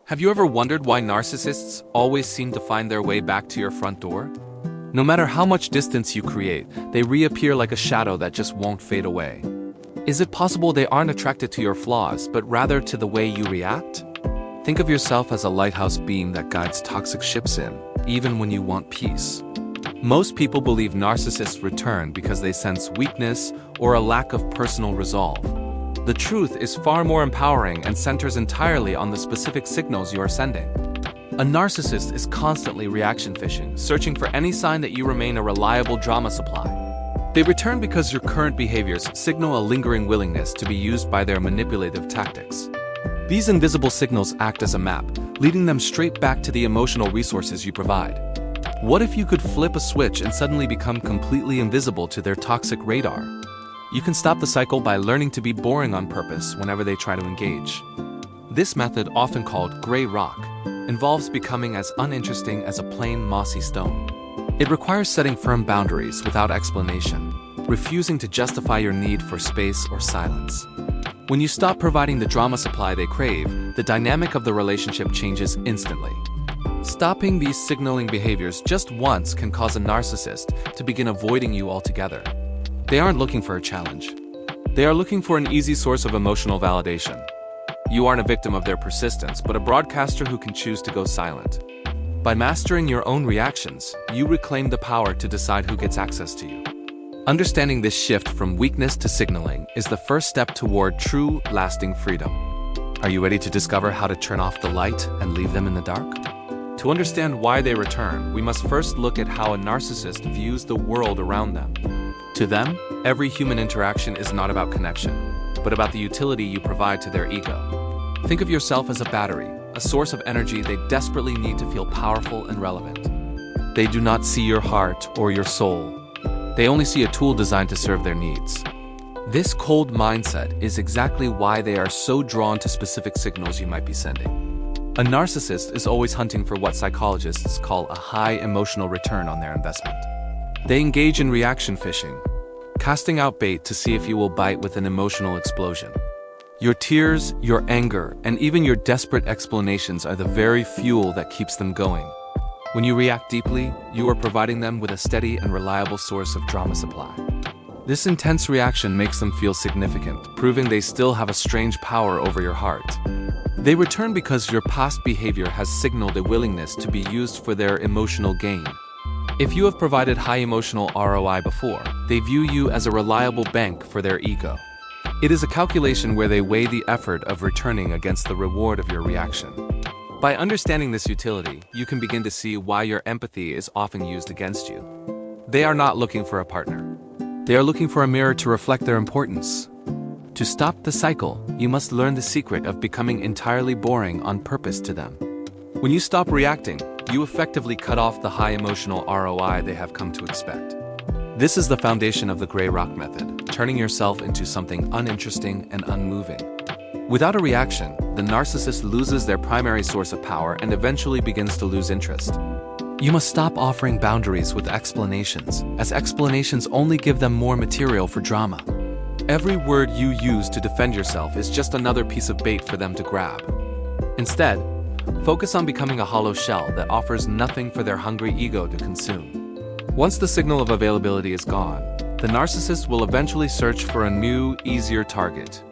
Have you ever wondered why narcissists always seem to find their way back to your front door? No matter how much distance you create, they reappear like a shadow that just won't fade away. Is it possible they aren't attracted to your flaws, but rather to the way you react? Think of yourself as a lighthouse beam that guides toxic ships in, even when you want peace. Most people believe narcissists return because they sense weakness or a lack of personal resolve. The truth is far more empowering and centers entirely on the specific signals you are sending. A narcissist is constantly reaction fishing, searching for any sign that you remain a reliable drama supply. They return because your current behaviors signal a lingering willingness to be used by their manipulative tactics. These invisible signals act as a map, leading them straight back to the emotional resources you provide. What if you could flip a switch and suddenly become completely invisible to their toxic radar? You can stop the cycle by learning to be boring on purpose whenever they try to engage. This method, often called gray rock, involves becoming as uninteresting as a plain mossy stone. It requires setting firm boundaries without explanation, refusing to justify your need for space or silence. When you stop providing the drama supply they crave, the dynamic of the relationship changes instantly. Stopping these signaling behaviors just once can cause a narcissist to begin avoiding you altogether. They aren't looking for a challenge. They are looking for an easy source of emotional validation. You aren't a victim of their persistence, but a broadcaster who can choose to go silent. By mastering your own reactions, you reclaim the power to decide who gets access to you. Understanding this shift from weakness to signaling is the first step toward true, lasting freedom. Are you ready to discover how to turn off the light and leave them in the dark? To understand why they return, we must first look at how a narcissist views the world around them. To them, every human interaction is not about connection, but about the utility you provide to their ego. Think of yourself as a battery, a source of energy they desperately need to feel powerful and relevant. They do not see your heart or your soul. They only see a tool designed to serve their needs. This cold mindset is exactly why they are so drawn to specific signals you might be sending. A narcissist is always hunting for what psychologists call a high emotional return on their investment. They engage in reaction fishing, casting out bait to see if you will bite with an emotional explosion. Your tears, your anger, and even your desperate explanations are the very fuel that keeps them going. When you react deeply, you are providing them with a steady and reliable source of drama supply. This intense reaction makes them feel significant, proving they still have a strange power over your heart. They return because your past behavior has signaled a willingness to be used for their emotional gain. If you have provided high emotional ROI before, they view you as a reliable bank for their ego. It is a calculation where they weigh the effort of returning against the reward of your reaction. By understanding this utility, you can begin to see why your empathy is often used against you. They are not looking for a partner. They are looking for a mirror to reflect their importance. To stop the cycle, you must learn the secret of becoming entirely boring on purpose to them. When you stop reacting, you effectively cut off the high emotional ROI they have come to expect. This is the foundation of the gray rock method, turning yourself into something uninteresting and unmoving. Without a reaction, the narcissist loses their primary source of power and eventually begins to lose interest. You must stop offering boundaries with explanations, as explanations only give them more material for drama. Every word you use to defend yourself is just another piece of bait for them to grab. Instead, focus on becoming a hollow shell that offers nothing for their hungry ego to consume. Once the signal of availability is gone, the narcissist will eventually search for a new, easier target.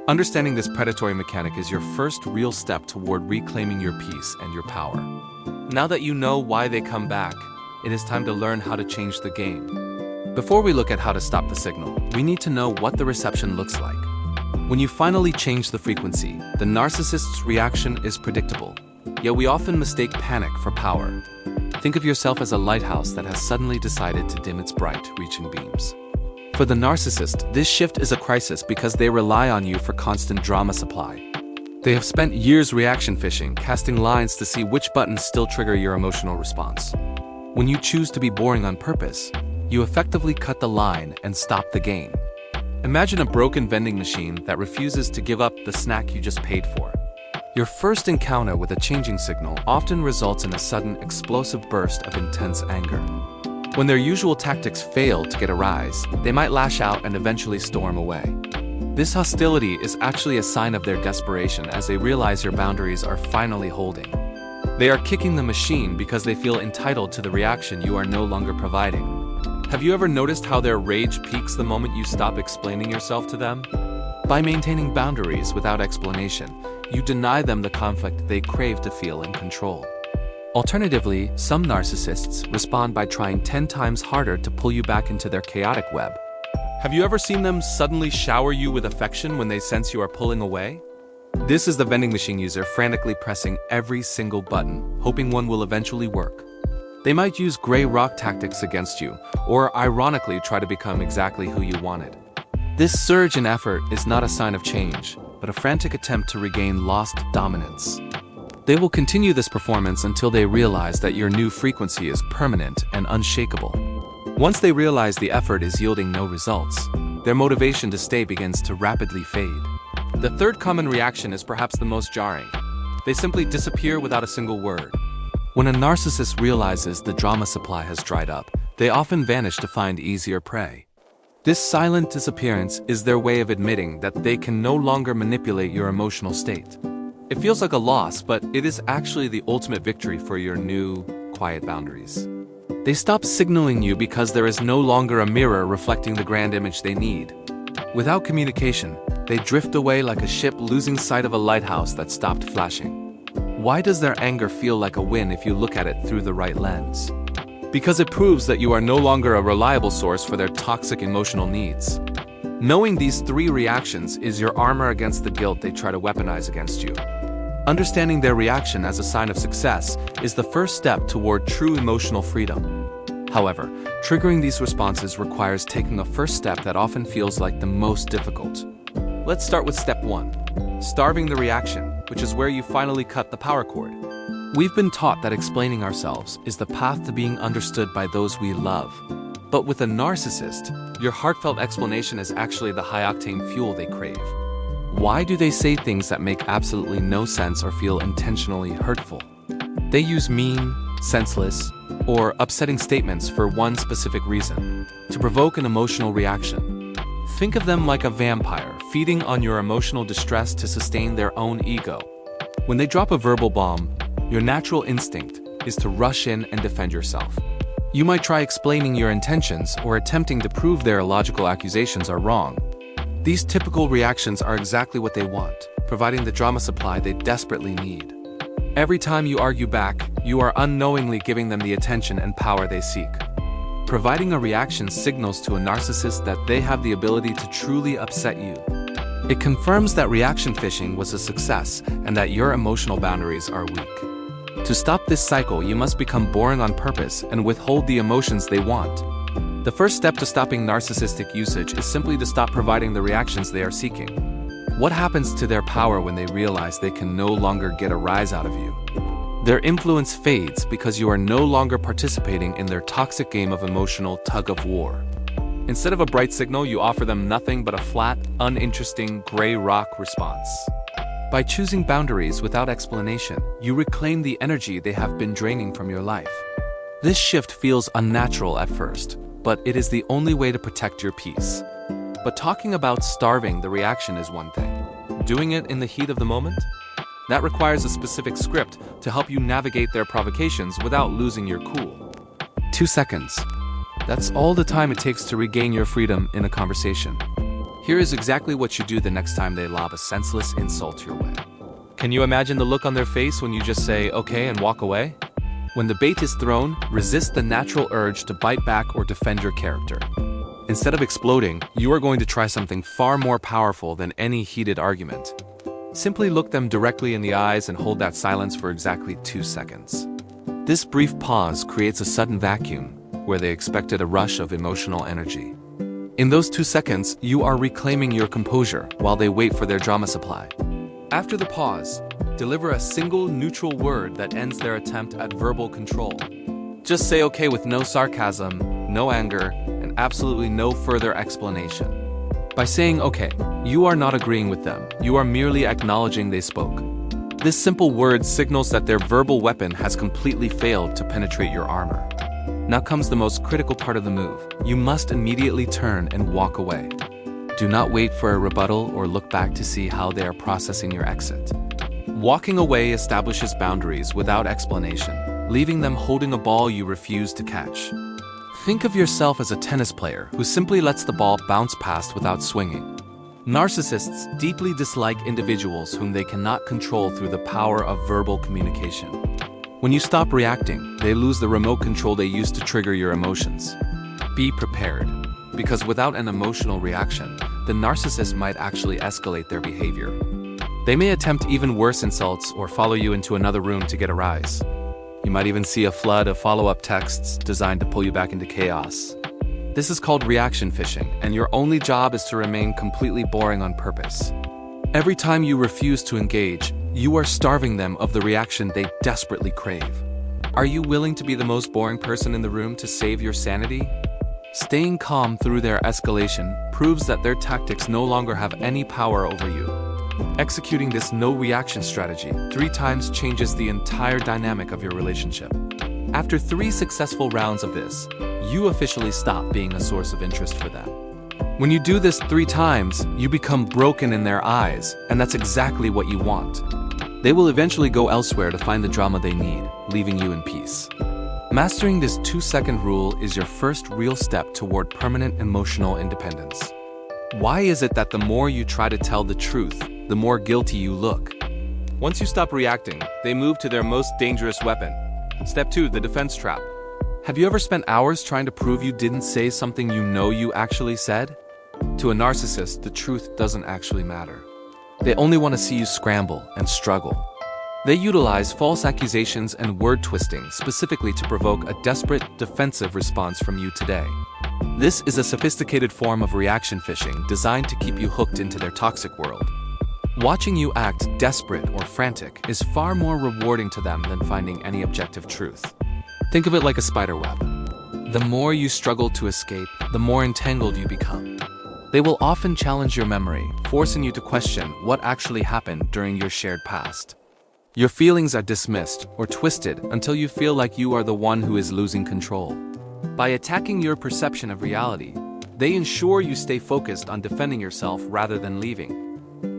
Understanding this predatory mechanic is your first real step toward reclaiming your peace and your power. Now that you know why they come back, it is time to learn how to change the game. Before we look at how to stop the signal, we need to know what the reception looks like. When you finally change the frequency, the narcissist's reaction is predictable, yet we often mistake panic for power. Think of yourself as a lighthouse that has suddenly decided to dim its bright, reaching beams. For the narcissist, this shift is a crisis because they rely on you for constant drama supply. They have spent years reaction fishing, casting lines to see which buttons still trigger your emotional response. When you choose to be boring on purpose, you effectively cut the line and stop the game. Imagine a broken vending machine that refuses to give up the snack you just paid for. Your first encounter with a changing signal often results in a sudden, explosive burst of intense anger. When their usual tactics fail to get a rise, they might lash out and eventually storm away. This hostility is actually a sign of their desperation as they realize your boundaries are finally holding. They are kicking the machine because they feel entitled to the reaction you are no longer providing. Have you ever noticed how their rage peaks the moment you stop explaining yourself to them? By maintaining boundaries without explanation, you deny them the conflict they crave to feel in control. Alternatively, some narcissists respond by trying 10 times harder to pull you back into their chaotic web. Have you ever seen them suddenly shower you with affection when they sense you are pulling away? This is the vending machine user frantically pressing every single button, hoping one will eventually work. They might use gray rock tactics against you, or ironically try to become exactly who you wanted. This surge in effort is not a sign of change, but a frantic attempt to regain lost dominance. They will continue this performance until they realize that your new frequency is permanent and unshakable. Once they realize the effort is yielding no results, their motivation to stay begins to rapidly fade. The third common reaction is perhaps the most jarring. They simply disappear without a single word. When a narcissist realizes the drama supply has dried up, they often vanish to find easier prey. This silent disappearance is their way of admitting that they can no longer manipulate your emotional state. It feels like a loss, but it is actually the ultimate victory for your new, quiet boundaries. They stop signaling you because there is no longer a mirror reflecting the grand image they need. Without communication, they drift away like a ship losing sight of a lighthouse that stopped flashing. Why does their anger feel like a win if you look at it through the right lens? Because it proves that you are no longer a reliable source for their toxic emotional needs. Knowing these three reactions is your armor against the guilt they try to weaponize against you. Understanding their reaction as a sign of success is the first step toward true emotional freedom. However, triggering these responses requires taking a first step that often feels like the most difficult. Let's start with step 1, starving the reaction, which is where you finally cut the power cord. We've been taught that explaining ourselves is the path to being understood by those we love. But with a narcissist, your heartfelt explanation is actually the high-octane fuel they crave. Why do they say things that make absolutely no sense or feel intentionally hurtful? They use mean, senseless, or upsetting statements for one specific reason: to provoke an emotional reaction. Think of them like a vampire feeding on your emotional distress to sustain their own ego. When they drop a verbal bomb, your natural instinct is to rush in and defend yourself. You might try explaining your intentions or attempting to prove their illogical accusations are wrong. These typical reactions are exactly what they want, providing the drama supply they desperately need. Every time you argue back, you are unknowingly giving them the attention and power they seek. Providing a reaction signals to a narcissist that they have the ability to truly upset you. It confirms that reaction fishing was a success and that your emotional boundaries are weak. To stop this cycle, you must become boring on purpose and withhold the emotions they want. The first step to stopping narcissistic usage is simply to stop providing the reactions they are seeking. What happens to their power when they realize they can no longer get a rise out of you? Their influence fades because you are no longer participating in their toxic game of emotional tug-of-war. Instead of a bright signal, you offer them nothing but a flat, uninteresting, gray rock response. By choosing boundaries without explanation, you reclaim the energy they have been draining from your life. This shift feels unnatural at first, but it is the only way to protect your peace. But talking about starving the reaction is one thing. Doing it in the heat of the moment? That requires a specific script to help you navigate their provocations without losing your cool. 2 seconds. That's all the time it takes to regain your freedom in a conversation. Here is exactly what you do the next time they lob a senseless insult your way. Can you imagine the look on their face when you just say, "Okay," and walk away? When the bait is thrown, resist the natural urge to bite back or defend your character. Instead of exploding, you are going to try something far more powerful than any heated argument. Simply look them directly in the eyes and hold that silence for exactly 2 seconds. This brief pause creates a sudden vacuum where they expected a rush of emotional energy. In those 2 seconds, you are reclaiming your composure while they wait for their drama supply. After the pause, deliver a single neutral word that ends their attempt at verbal control. Just say "okay" with no sarcasm, no anger, and absolutely no further explanation. By saying "okay," you are not agreeing with them, you are merely acknowledging they spoke. This simple word signals that their verbal weapon has completely failed to penetrate your armor. Now comes the most critical part of the move. You must immediately turn and walk away. Do not wait for a rebuttal or look back to see how they are processing your exit. Walking away establishes boundaries without explanation, leaving them holding a ball you refuse to catch. Think of yourself as a tennis player who simply lets the ball bounce past without swinging. Narcissists deeply dislike individuals whom they cannot control through the power of verbal communication. When you stop reacting, they lose the remote control they used to trigger your emotions. Be prepared, because without an emotional reaction, the narcissist might actually escalate their behavior. They may attempt even worse insults or follow you into another room to get a rise. You might even see a flood of follow-up texts designed to pull you back into chaos. This is called reaction fishing, and your only job is to remain completely boring on purpose. Every time you refuse to engage, you are starving them of the reaction they desperately crave. Are you willing to be the most boring person in the room to save your sanity? Staying calm through their escalation proves that their tactics no longer have any power over you. Executing this no-reaction strategy 3 times changes the entire dynamic of your relationship. After 3 successful rounds of this, you officially stop being a source of interest for them. When you do this 3 times, you become broken in their eyes, and that's exactly what you want. They will eventually go elsewhere to find the drama they need, leaving you in peace. Mastering this 2-second rule is your first real step toward permanent emotional independence. Why is it that the more you try to tell the truth, the more guilty you look? Once you stop reacting, they move to their most dangerous weapon. Step 2, the defense trap. Have you ever spent hours trying to prove you didn't say something you know you actually said? To a narcissist, the truth doesn't actually matter. They only want to see you scramble and struggle. They utilize false accusations and word twisting specifically to provoke a desperate, defensive response from you today. This is a sophisticated form of reaction fishing designed to keep you hooked into their toxic world. Watching you act desperate or frantic is far more rewarding to them than finding any objective truth. Think of it like a spider web. The more you struggle to escape, the more entangled you become. They will often challenge your memory, forcing you to question what actually happened during your shared past. Your feelings are dismissed or twisted until you feel like you are the one who is losing control. By attacking your perception of reality, they ensure you stay focused on defending yourself rather than leaving.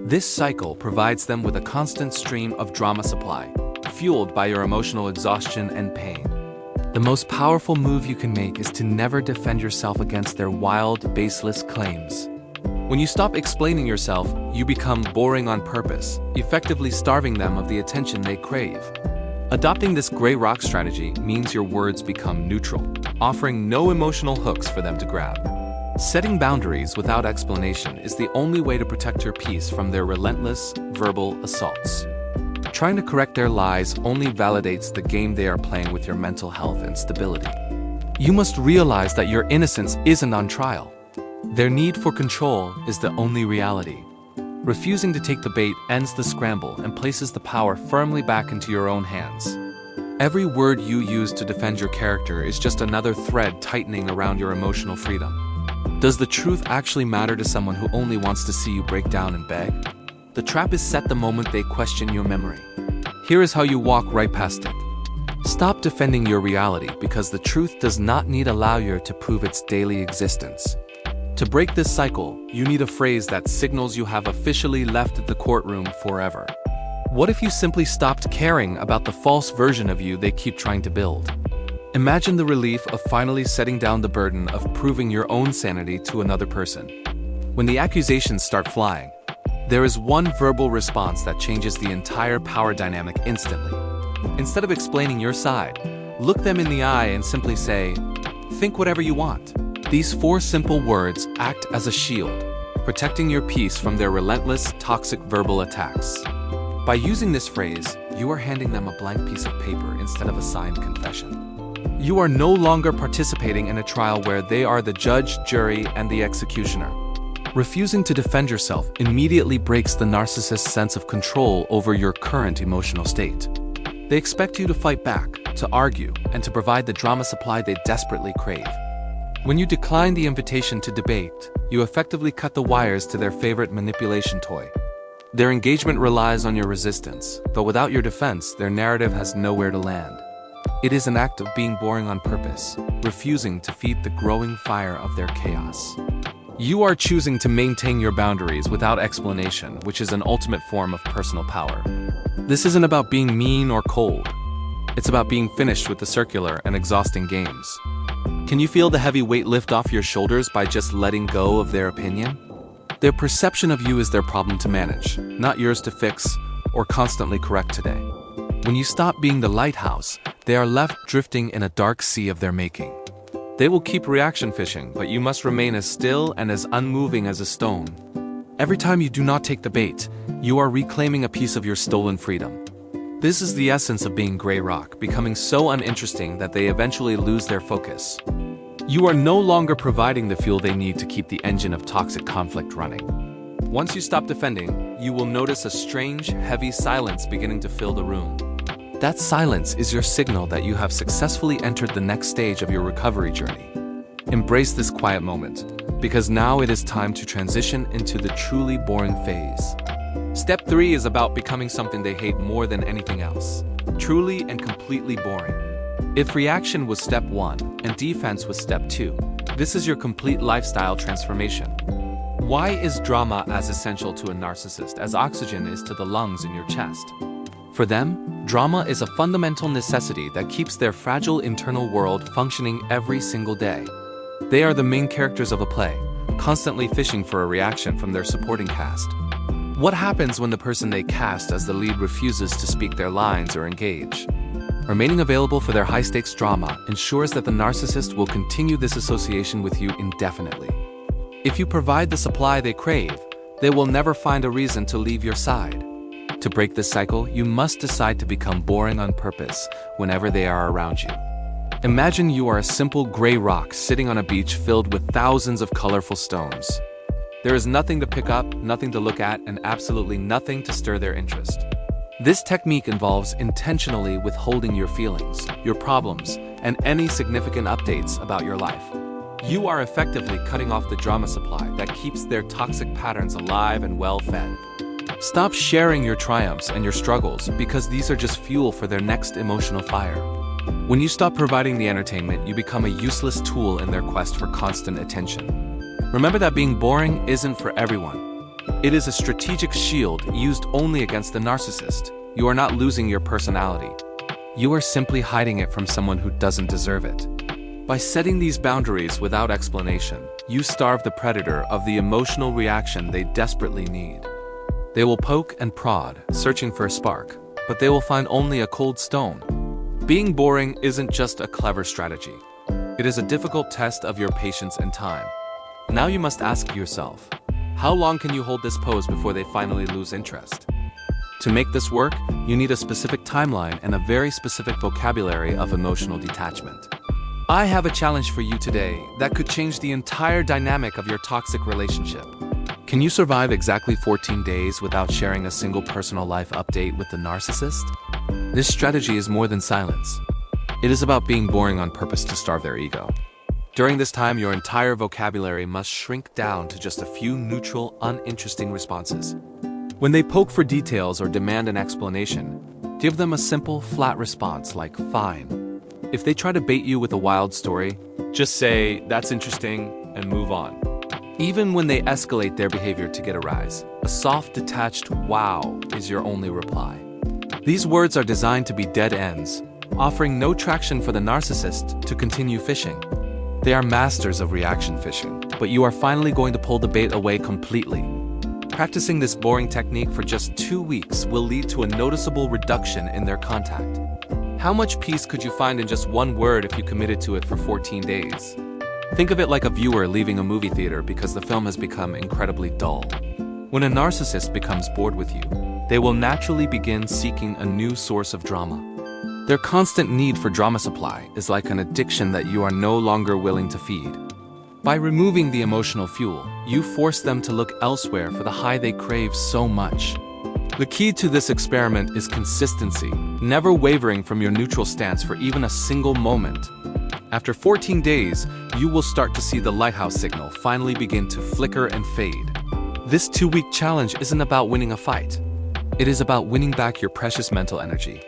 This cycle provides them with a constant stream of drama supply, fueled by your emotional exhaustion and pain. The most powerful move you can make is to never defend yourself against their wild, baseless claims. When you stop explaining yourself, you become boring on purpose, effectively starving them of the attention they crave. Adopting this gray rock strategy means your words become neutral, offering no emotional hooks for them to grab. Setting boundaries without explanation is the only way to protect your peace from their relentless, verbal assaults. Trying to correct their lies only validates the game they are playing with your mental health and stability. You must realize that your innocence isn't on trial. Their need for control is the only reality. Refusing to take the bait ends the scramble and places the power firmly back into your own hands. Every word you use to defend your character is just another thread tightening around your emotional freedom. Does the truth actually matter to someone who only wants to see you break down and beg? The trap is set the moment they question your memory. Here is how you walk right past it. Stop defending your reality because the truth does not need a lawyer to prove its daily existence. To break this cycle, you need a phrase that signals you have officially left the courtroom forever. What if you simply stopped caring about the false version of you they keep trying to build? Imagine the relief of finally setting down the burden of proving your own sanity to another person. When the accusations start flying, there is one verbal response that changes the entire power dynamic instantly. Instead of explaining your side, look them in the eye and simply say, "Think whatever you want." These 4 simple words act as a shield, protecting your peace from their relentless, toxic verbal attacks. By using this phrase, you are handing them a blank piece of paper instead of a signed confession. You are no longer participating in a trial where they are the judge, jury, and the executioner. Refusing to defend yourself immediately breaks the narcissist's sense of control over your current emotional state. They expect you to fight back, to argue, and to provide the drama supply they desperately crave. When you decline the invitation to debate, you effectively cut the wires to their favorite manipulation toy. Their engagement relies on your resistance, but without your defense, their narrative has nowhere to land. It is an act of being boring on purpose, refusing to feed the growing fire of their chaos. You are choosing to maintain your boundaries without explanation, which is an ultimate form of personal power. This isn't about being mean or cold. It's about being finished with the circular and exhausting games. Can you feel the heavy weight lift off your shoulders by just letting go of their opinion? Their perception of you is their problem to manage, not yours to fix or constantly correct today. When you stop being the lighthouse, they are left drifting in a dark sea of their making. They will keep reaction fishing, but you must remain as still and as unmoving as a stone. Every time you do not take the bait, you are reclaiming a piece of your stolen freedom. This is the essence of being gray rock, becoming so uninteresting that they eventually lose their focus. You are no longer providing the fuel they need to keep the engine of toxic conflict running. Once you stop defending, you will notice a strange, heavy silence beginning to fill the room. That silence is your signal that you have successfully entered the next stage of your recovery journey. Embrace this quiet moment, because now it is time to transition into the truly boring phase. Step 3 is about becoming something they hate more than anything else. Truly and completely boring. If reaction was step 1 and defense was step 2, this is your complete lifestyle transformation. Why is drama as essential to a narcissist as oxygen is to the lungs in your chest? For them, drama is a fundamental necessity that keeps their fragile internal world functioning every single day. They are the main characters of a play, constantly fishing for a reaction from their supporting cast. What happens when the person they cast as the lead refuses to speak their lines or engage? Remaining available for their high-stakes drama ensures that the narcissist will continue this association with you indefinitely. If you provide the supply they crave, they will never find a reason to leave your side. To break this cycle, you must decide to become boring on purpose whenever they are around you. Imagine you are a simple gray rock sitting on a beach filled with thousands of colorful stones. There is nothing to pick up, nothing to look at, and absolutely nothing to stir their interest. This technique involves intentionally withholding your feelings, your problems, and any significant updates about your life. You are effectively cutting off the drama supply that keeps their toxic patterns alive and well-fed. Stop sharing your triumphs and your struggles because these are just fuel for their next emotional fire. When you stop providing the entertainment, you become a useless tool in their quest for constant attention. Remember that being boring isn't for everyone. It is a strategic shield used only against the narcissist. You are not losing your personality. You are simply hiding it from someone who doesn't deserve it. By setting these boundaries without explanation, you starve the predator of the emotional reaction they desperately need. They will poke and prod, searching for a spark, but they will find only a cold stone. Being boring isn't just a clever strategy. It is a difficult test of your patience and time. Now you must ask yourself, how long can you hold this pose before they finally lose interest? To make this work, you need a specific timeline and a very specific vocabulary of emotional detachment. I have a challenge for you today that could change the entire dynamic of your toxic relationship. Can you survive exactly 14 days without sharing a single personal life update with the narcissist? This strategy is more than silence. It is about being boring on purpose to starve their ego. During this time, your entire vocabulary must shrink down to just a few neutral, uninteresting responses. When they poke for details or demand an explanation, give them a simple, flat response like, "Fine." If they try to bait you with a wild story, just say, "That's interesting," and move on. Even when they escalate their behavior to get a rise, a soft, detached "wow" is your only reply. These words are designed to be dead ends, offering no traction for the narcissist to continue fishing. They are masters of reaction fishing, but you are finally going to pull the bait away completely. Practicing this boring technique for just 2 weeks will lead to a noticeable reduction in their contact. How much peace could you find in just one word if you committed to it for 14 days? Think of it like a viewer leaving a movie theater because the film has become incredibly dull. When a narcissist becomes bored with you, they will naturally begin seeking a new source of drama. Their constant need for drama supply is like an addiction that you are no longer willing to feed. By removing the emotional fuel, you force them to look elsewhere for the high they crave so much. The key to this experiment is consistency, never wavering from your neutral stance for even a single moment. After 14 days, you will start to see the lighthouse signal finally begin to flicker and fade. This 2-week challenge isn't about winning a fight. It is about winning back your precious mental energy.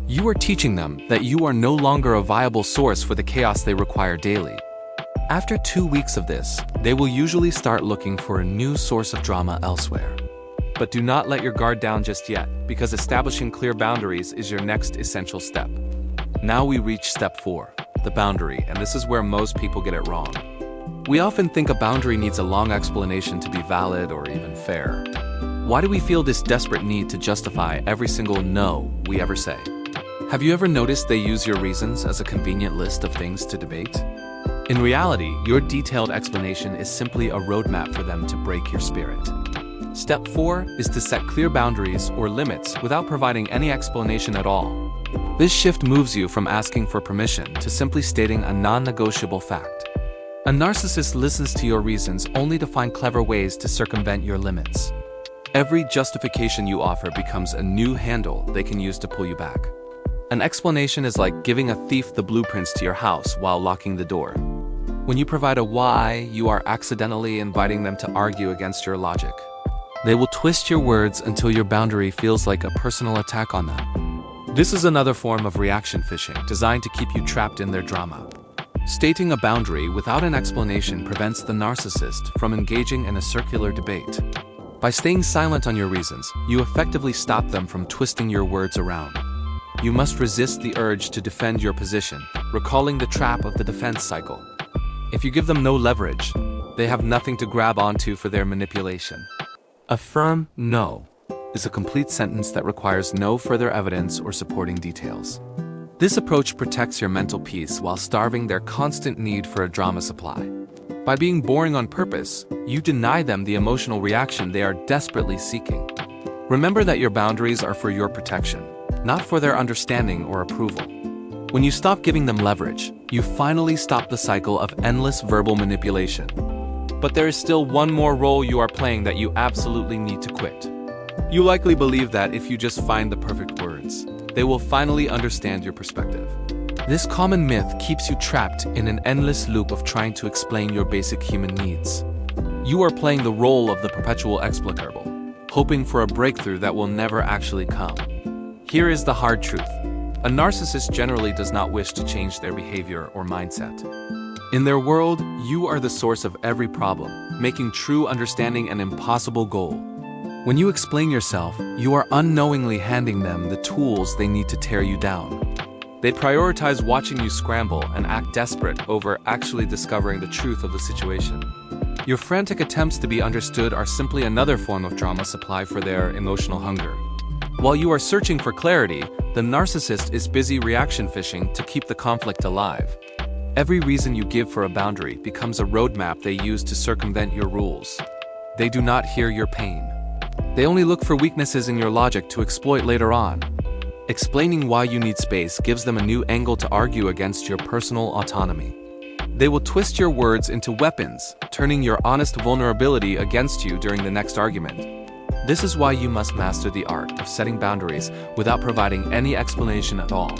You are teaching them that you are no longer a viable source for the chaos they require daily. After 2 weeks of this, They will usually start looking for a new source of drama elsewhere. But do not let your guard down just yet, because establishing clear boundaries is your next essential step. Now we reach step 4, the boundary, and this is where most people get it wrong. We often think a boundary needs a long explanation to be valid or even fair. Why do we feel this desperate need to justify every single no we ever say? Have you ever noticed they use your reasons as a convenient list of things to debate? In reality, your detailed explanation is simply a roadmap for them to break your spirit. Step 4 is to set clear boundaries or limits without providing any explanation at all. This shift moves you from asking for permission to simply stating a non-negotiable fact. A narcissist listens to your reasons only to find clever ways to circumvent your limits. Every justification you offer becomes a new handle they can use to pull you back. An explanation is like giving a thief the blueprints to your house while locking the door. When you provide a why, you are accidentally inviting them to argue against your logic. They will twist your words until your boundary feels like a personal attack on them. This is another form of reaction fishing designed to keep you trapped in their drama. Stating a boundary without an explanation prevents the narcissist from engaging in a circular debate. By staying silent on your reasons, you effectively stop them from twisting your words around. You must resist the urge to defend your position, recalling the trap of the defense cycle. If you give them no leverage, they have nothing to grab onto for their manipulation. A firm no is a complete sentence that requires no further evidence or supporting details. This approach protects your mental peace while starving their constant need for a drama supply. By being boring on purpose, you deny them the emotional reaction they are desperately seeking. Remember that your boundaries are for your protection, not for their understanding or approval. When you stop giving them leverage, you finally stop the cycle of endless verbal manipulation. But there is still one more role you are playing that you absolutely need to quit. You likely believe that if you just find the perfect words, they will finally understand your perspective. This common myth keeps you trapped in an endless loop of trying to explain your basic human needs. You are playing the role of the perpetual explicable, hoping for a breakthrough that will never actually come. Here is the hard truth. A narcissist generally does not wish to change their behavior or mindset. In their world, you are the source of every problem, making true understanding an impossible goal. When you explain yourself, you are unknowingly handing them the tools they need to tear you down. They prioritize watching you scramble and act desperate over actually discovering the truth of the situation. Your frantic attempts to be understood are simply another form of drama supply for their emotional hunger. While you are searching for clarity, the narcissist is busy reaction fishing to keep the conflict alive. Every reason you give for a boundary becomes a roadmap they use to circumvent your rules. They do not hear your pain. They only look for weaknesses in your logic to exploit later on. Explaining why you need space gives them a new angle to argue against your personal autonomy. They will twist your words into weapons, turning your honest vulnerability against you during the next argument. This is why you must master the art of setting boundaries without providing any explanation at all.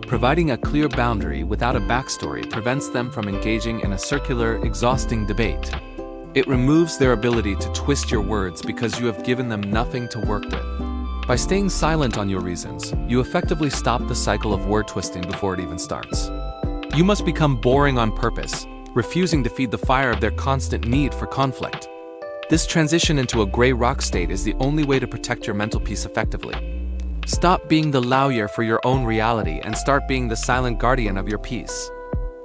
Providing a clear boundary without a backstory prevents them from engaging in a circular, exhausting debate. It removes their ability to twist your words because you have given them nothing to work with. By staying silent on your reasons, you effectively stop the cycle of word twisting before it even starts. You must become boring on purpose, refusing to feed the fire of their constant need for conflict. This transition into a gray rock state is the only way to protect your mental peace effectively. Stop being the lawyer for your own reality and start being the silent guardian of your peace.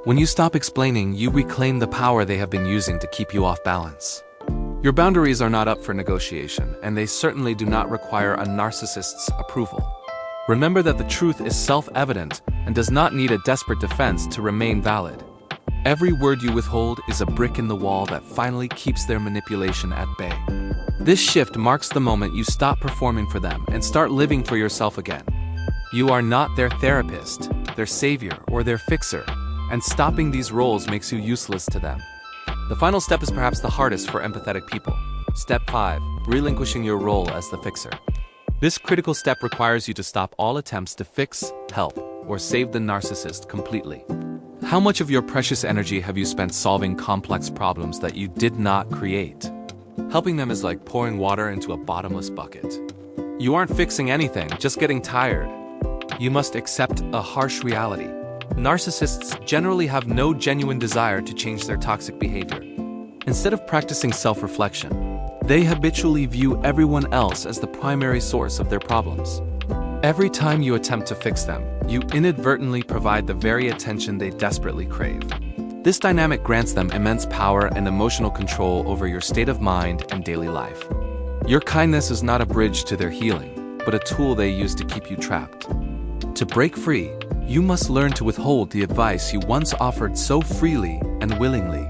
When you stop explaining, you reclaim the power they have been using to keep you off balance. Your boundaries are not up for negotiation, and they certainly do not require a narcissist's approval. Remember that the truth is self-evident and does not need a desperate defense to remain valid. Every word you withhold is a brick in the wall that finally keeps their manipulation at bay. This shift marks the moment you stop performing for them and start living for yourself again. You are not their therapist, their savior, or their fixer, and stopping these roles makes you useless to them. The final step is perhaps the hardest for empathetic people. Step 5. Relinquishing your role as the fixer. This critical step requires you to stop all attempts to fix, help, or save the narcissist completely. How much of your precious energy have you spent solving complex problems that you did not create? Helping them is like pouring water into a bottomless bucket. You aren't fixing anything, just getting tired. You must accept a harsh reality. Narcissists generally have no genuine desire to change their toxic behavior. Instead of practicing self-reflection, they habitually view everyone else as the primary source of their problems. Every time you attempt to fix them, you inadvertently provide the very attention they desperately crave. This dynamic grants them immense power and emotional control over your state of mind and daily life. Your kindness is not a bridge to their healing, but a tool they use to keep you trapped. To break free, you must learn to withhold the advice you once offered so freely and willingly.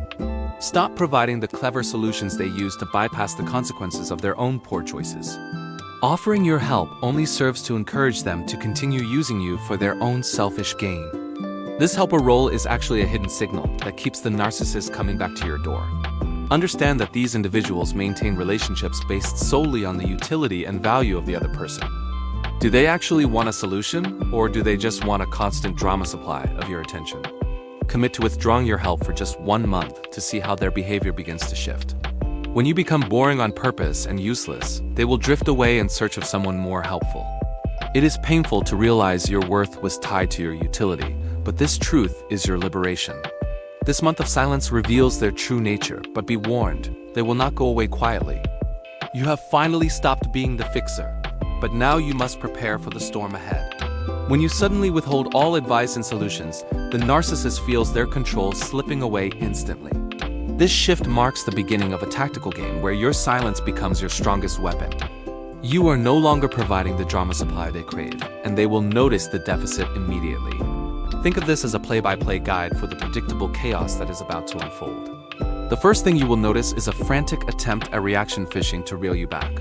Stop providing the clever solutions they use to bypass the consequences of their own poor choices. Offering your help only serves to encourage them to continue using you for their own selfish gain. This helper role is actually a hidden signal that keeps the narcissist coming back to your door. Understand that these individuals maintain relationships based solely on the utility and value of the other person. Do they actually want a solution, or do they just want a constant drama supply of your attention? Commit to withdrawing your help for just 1 month to see how their behavior begins to shift. When you become boring on purpose and useless, they will drift away in search of someone more helpful. It is painful to realize your worth was tied to your utility, but this truth is your liberation. This month of silence reveals their true nature, but be warned, they will not go away quietly. You have finally stopped being the fixer, but now you must prepare for the storm ahead. When you suddenly withhold all advice and solutions, the narcissist feels their control slipping away instantly. This shift marks the beginning of a tactical game where your silence becomes your strongest weapon. You are no longer providing the drama supply they crave, and they will notice the deficit immediately. Think of this as a play-by-play guide for the predictable chaos that is about to unfold. The first thing you will notice is a frantic attempt at reaction fishing to reel you back.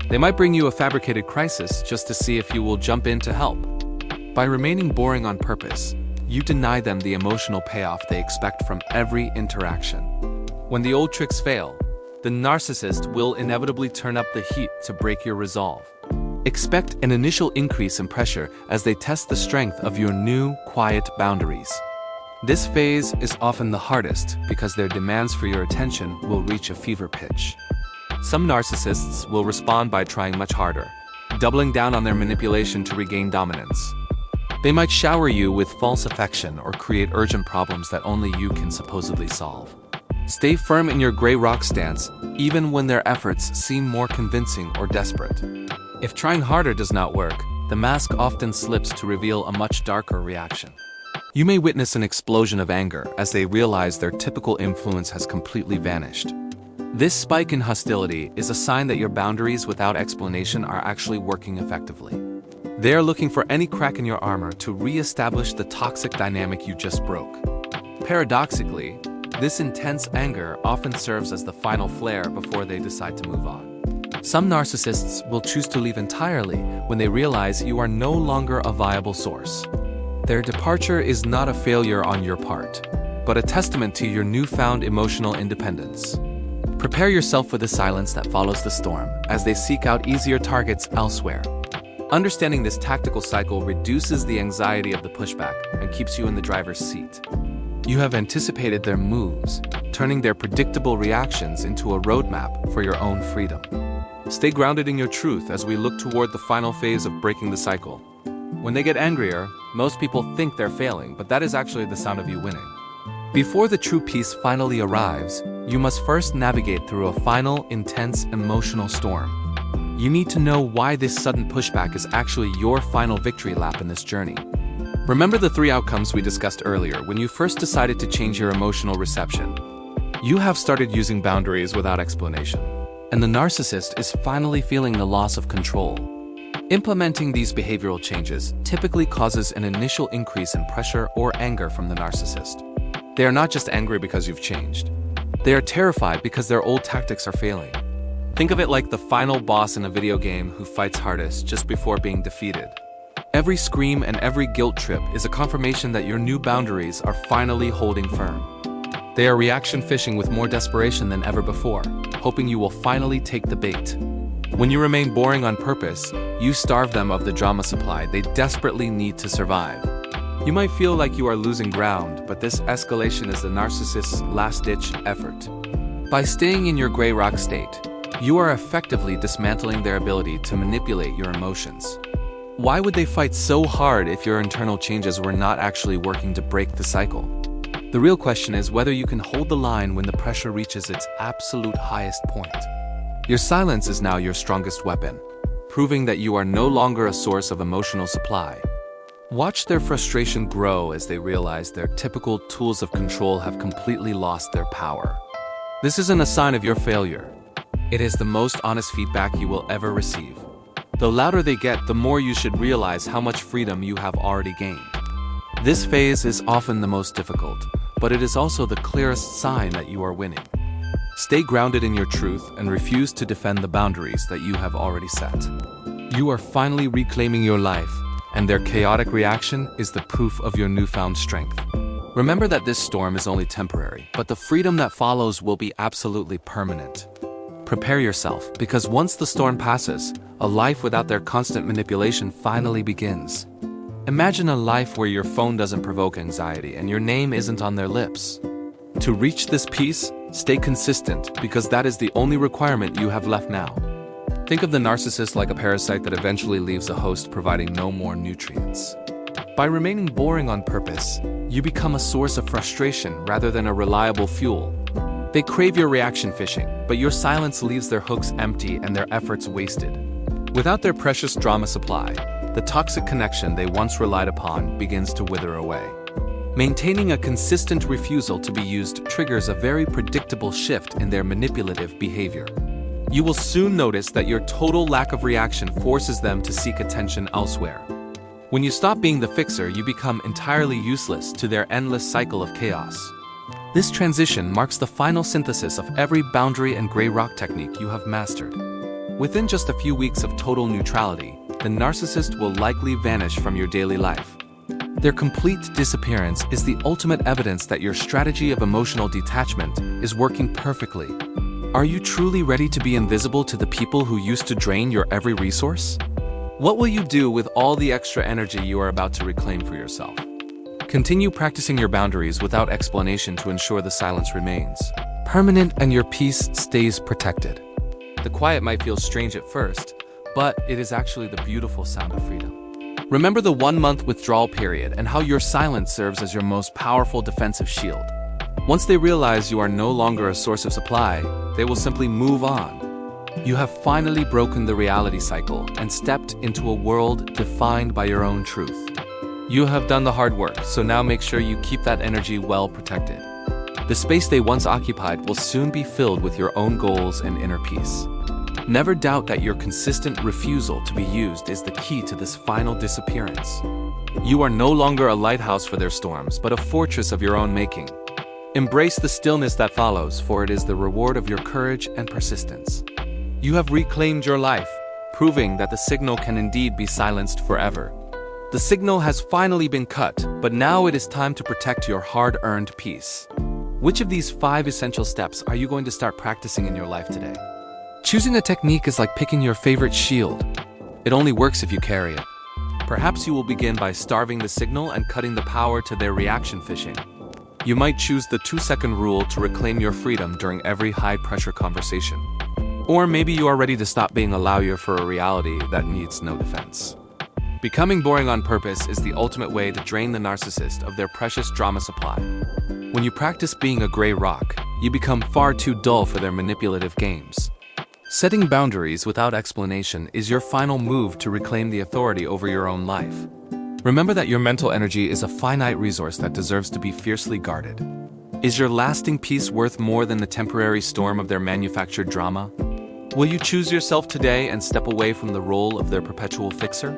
They might bring you a fabricated crisis just to see if you will jump in to help. By remaining boring on purpose, you deny them the emotional payoff they expect from every interaction. When the old tricks fail, the narcissist will inevitably turn up the heat to break your resolve. Expect an initial increase in pressure as they test the strength of your new, quiet boundaries. This phase is often the hardest because their demands for your attention will reach a fever pitch. Some narcissists will respond by trying much harder, doubling down on their manipulation to regain dominance. They might shower you with false affection or create urgent problems that only you can supposedly solve. Stay firm in your gray rock stance, even when their efforts seem more convincing or desperate. If trying harder does not work, the mask often slips to reveal a much darker reaction. You may witness an explosion of anger as they realize their typical influence has completely vanished. This spike in hostility is a sign that your boundaries without explanation are actually working effectively. They are looking for any crack in your armor to re-establish the toxic dynamic you just broke. Paradoxically, this intense anger often serves as the final flare before they decide to move on. Some narcissists will choose to leave entirely when they realize you are no longer a viable source. Their departure is not a failure on your part, but a testament to your newfound emotional independence. Prepare yourself for the silence that follows the storm as they seek out easier targets elsewhere. Understanding this tactical cycle reduces the anxiety of the pushback and keeps you in the driver's seat. You have anticipated their moves, turning their predictable reactions into a roadmap for your own freedom. Stay grounded in your truth as we look toward the final phase of breaking the cycle. When they get angrier, most people think they're failing, but that is actually the sound of you winning. Before the true peace finally arrives, you must first navigate through a final, intense, emotional storm. You need to know why this sudden pushback is actually your final victory lap in this journey. Remember the 3 outcomes we discussed earlier when you first decided to change your emotional reception. You have started using boundaries without explanation, and the narcissist is finally feeling the loss of control. Implementing these behavioral changes typically causes an initial increase in pressure or anger from the narcissist. They are not just angry because you've changed. They are terrified because their old tactics are failing. Think of it like the final boss in a video game who fights hardest just before being defeated. Every scream and every guilt trip is a confirmation that your new boundaries are finally holding firm. They are reaction fishing with more desperation than ever before, hoping you will finally take the bait. When you remain boring on purpose, you starve them of the drama supply they desperately need to survive. You might feel like you are losing ground, but this escalation is the narcissist's last-ditch effort. By staying in your gray rock state, you are effectively dismantling their ability to manipulate your emotions. Why would they fight so hard if your internal changes were not actually working to break the cycle? The real question is whether you can hold the line when the pressure reaches its absolute highest point. Your silence is now your strongest weapon, proving that you are no longer a source of emotional supply. Watch their frustration grow as they realize their typical tools of control have completely lost their power. This isn't a sign of your failure. It is the most honest feedback you will ever receive. The louder they get, the more you should realize how much freedom you have already gained. This phase is often the most difficult, but it is also the clearest sign that you are winning. Stay grounded in your truth and refuse to defend the boundaries that you have already set. You are finally reclaiming your life, and their chaotic reaction is the proof of your newfound strength. Remember that this storm is only temporary, but the freedom that follows will be absolutely permanent. Prepare yourself, because once the storm passes, a life without their constant manipulation finally begins. Imagine a life where your phone doesn't provoke anxiety and your name isn't on their lips. To reach this peace, stay consistent, because that is the only requirement you have left now. Think of the narcissist like a parasite that eventually leaves a host providing no more nutrients. By remaining boring on purpose, you become a source of frustration rather than a reliable fuel. They crave your reaction fishing, but your silence leaves their hooks empty and their efforts wasted. Without their precious drama supply, the toxic connection they once relied upon begins to wither away. Maintaining a consistent refusal to be used triggers a very predictable shift in their manipulative behavior. You will soon notice that your total lack of reaction forces them to seek attention elsewhere. When you stop being the fixer, you become entirely useless to their endless cycle of chaos. This transition marks the final synthesis of every boundary and gray rock technique you have mastered. Within just a few weeks of total neutrality, the narcissist will likely vanish from your daily life. Their complete disappearance is the ultimate evidence that your strategy of emotional detachment is working perfectly. Are you truly ready to be invisible to the people who used to drain your every resource? What will you do with all the extra energy you are about to reclaim for yourself? Continue practicing your boundaries without explanation to ensure the silence remains permanent and your peace stays protected. The quiet might feel strange at first, but it is actually the beautiful sound of freedom. Remember the 1-month withdrawal period and how your silence serves as your most powerful defensive shield. Once they realize you are no longer a source of supply, they will simply move on. You have finally broken the reality cycle and stepped into a world defined by your own truth. You have done the hard work, so now make sure you keep that energy well protected. The space they once occupied will soon be filled with your own goals and inner peace. Never doubt that your consistent refusal to be used is the key to this final disappearance. You are no longer a lighthouse for their storms, but a fortress of your own making. Embrace the stillness that follows, for it is the reward of your courage and persistence. You have reclaimed your life, proving that the signal can indeed be silenced forever. The signal has finally been cut, but now it is time to protect your hard-earned peace. Which of these 5 essential steps are you going to start practicing in your life today? Choosing a technique is like picking your favorite shield. It only works if you carry it. Perhaps you will begin by starving the signal and cutting the power to their reaction fishing. You might choose the 2-second rule to reclaim your freedom during every high-pressure conversation. Or maybe you are ready to stop being a lawyer for a reality that needs no defense. Becoming boring on purpose is the ultimate way to drain the narcissist of their precious drama supply. When you practice being a gray rock, you become far too dull for their manipulative games. Setting boundaries without explanation is your final move to reclaim the authority over your own life. Remember that your mental energy is a finite resource that deserves to be fiercely guarded. Is your lasting peace worth more than the temporary storm of their manufactured drama? Will you choose yourself today and step away from the role of their perpetual fixer?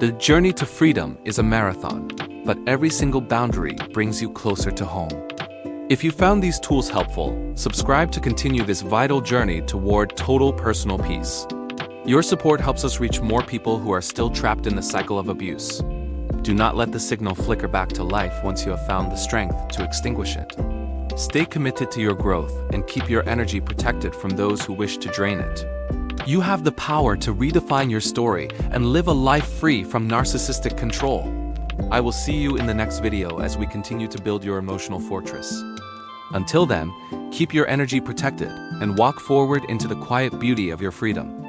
The journey to freedom is a marathon, but every single boundary brings you closer to home. If you found these tools helpful, subscribe to continue this vital journey toward total personal peace. Your support helps us reach more people who are still trapped in the cycle of abuse. Do not let the signal flicker back to life once you have found the strength to extinguish it. Stay committed to your growth and keep your energy protected from those who wish to drain it. You have the power to redefine your story and live a life free from narcissistic control. I will see you in the next video as we continue to build your emotional fortress. Until then, keep your energy protected and walk forward into the quiet beauty of your freedom.